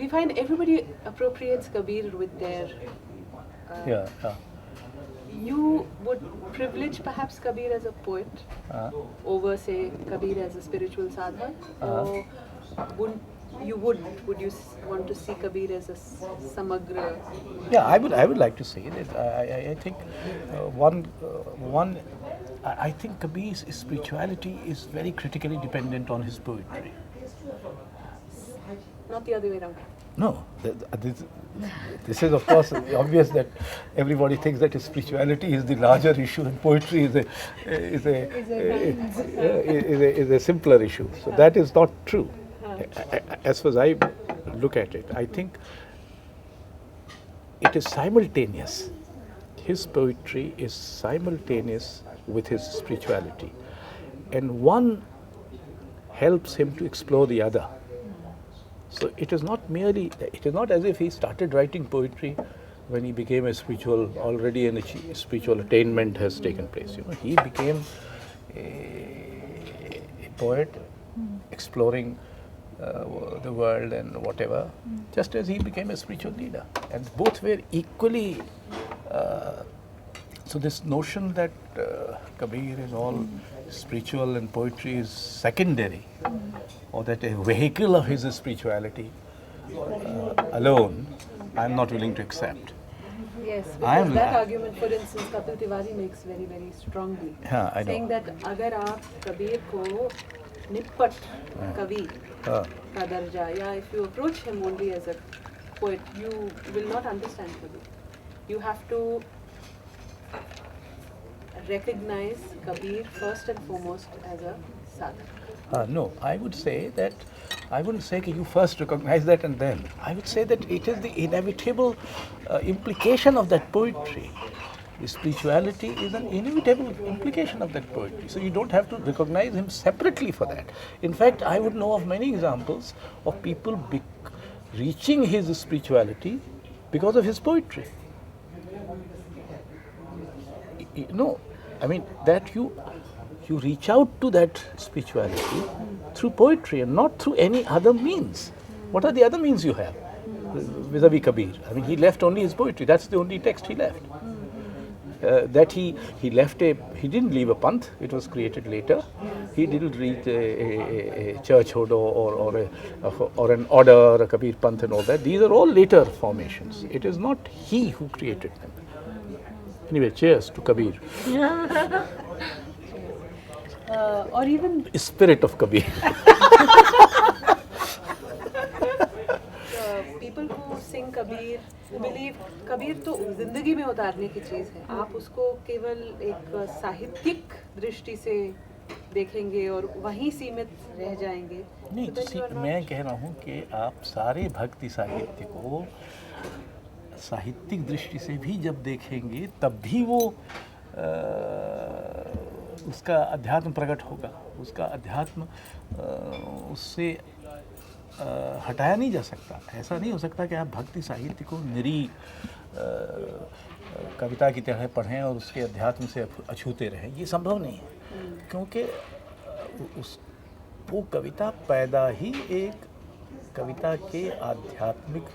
we find everybody appropriates Kabir with their. Yeah. You would privilege perhaps Kabir as a poet over, say, Kabir as a spiritual sadhak, or would you want to see Kabir as a samagra? Yeah, I would like to say that I think I think Kabir's spirituality is very critically dependent on his poetry. Not the other way around. No, this is of course obvious that everybody thinks that spirituality is the larger issue and poetry is a simpler issue. So that is not true. As far as I look at it, I think it is simultaneous. His poetry is simultaneous with his spirituality, and one helps him to explore the other. So it is not as if he started writing poetry when he became a spiritual, already a spiritual attainment has taken place. You know, he became a poet exploring the world and whatever, just as he became a spiritual leader. And both were equally, so this notion that Kabir is all spiritual and poetry is secondary, or that a vehicle of his spirituality alone, I am not willing to accept. Yes, because that argument, for instance, Kapil Tiwari makes very, very strongly, saying that अगर आप कबीर को निपट कवि का दर्जा, या if you approach him only as a poet, you will not understand Kabir. You have to recognize Kabir first and foremost as a sadhak. No, I would say that, I wouldn't say that you first recognize that and then. I would say that it is the inevitable implication of that poetry. The spirituality is an inevitable implication of that poetry. So you don't have to recognize him separately for that. In fact, I would know of many examples of people reaching his spirituality because of his poetry. No, I mean that you reach out to that spirituality through poetry and not through any other means. What are the other means you have vis-a-vis Kabir? I mean, he left only his poetry. That's the only text he left. That he didn't leave a panth. It was created later. He didn't read a churchhood or an order, a Kabir panth and all that. These are all later formations. It is not he who created them. Anyway, cheers to Kabir. Or even spirit of Kabir. People who sing Kabir believe Kabir तो जिंदगी में उतारने की चीज़ है. आप उसको केवल एक साहित्यिक दृष्टि से देखेंगे और वहीं सीमित रह जाएंगे. नहीं, मैं कह रहा हूँ कि आप सारे भक्ति साहित्य को साहित्यिक दृष्टि से भी जब देखेंगे तब भी वो उसका अध्यात्म प्रकट होगा. उसका अध्यात्म उससे हटाया नहीं जा सकता. ऐसा नहीं हो सकता कि आप भक्ति साहित्य को निरी कविता की तरह पढ़ें और उसके अध्यात्म से अछूते रहें. ये संभव नहीं है, क्योंकि वो कविता पैदा ही एक कविता के आध्यात्मिक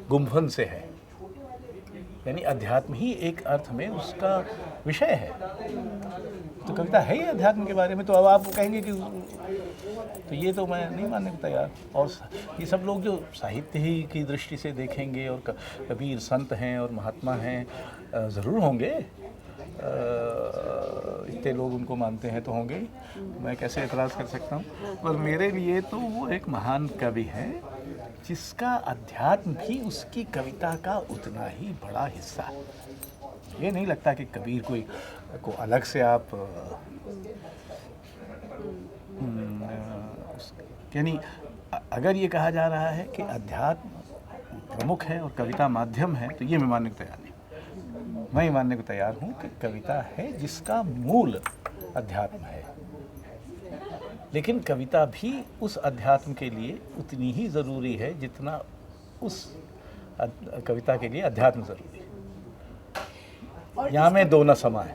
गुंफन से है. यानी अध्यात्म ही एक अर्थ में उसका विषय है. तो कविता है ही अध्यात्म के बारे में. तो अब आप कहेंगे कि तो ये तो मैं नहीं मानने को तैयार. और ये सब लोग जो साहित्य ही की दृष्टि से देखेंगे और कबीर संत हैं और महात्मा हैं, ज़रूर होंगे. इतने लोग उनको मानते हैं तो होंगे. मैं कैसे एतराज़ कर सकता हूँ. पर मेरे लिए तो वो एक महान कवि है जिसका अध्यात्म भी उसकी कविता का उतना ही बड़ा हिस्सा है. ये नहीं लगता कि कबीर को अलग से आप यानी अगर ये कहा जा रहा है कि अध्यात्म प्रमुख है और कविता माध्यम है, तो ये मैं मानने को तैयार नहीं. मैं ये मानने को तैयार हूँ कि कविता है जिसका मूल अध्यात्म है, लेकिन कविता भी उस अध्यात्म के लिए उतनी ही ज़रूरी है जितना उस कविता के लिए अध्यात्म ज़रूरी है. यहाँ में दो न समाए.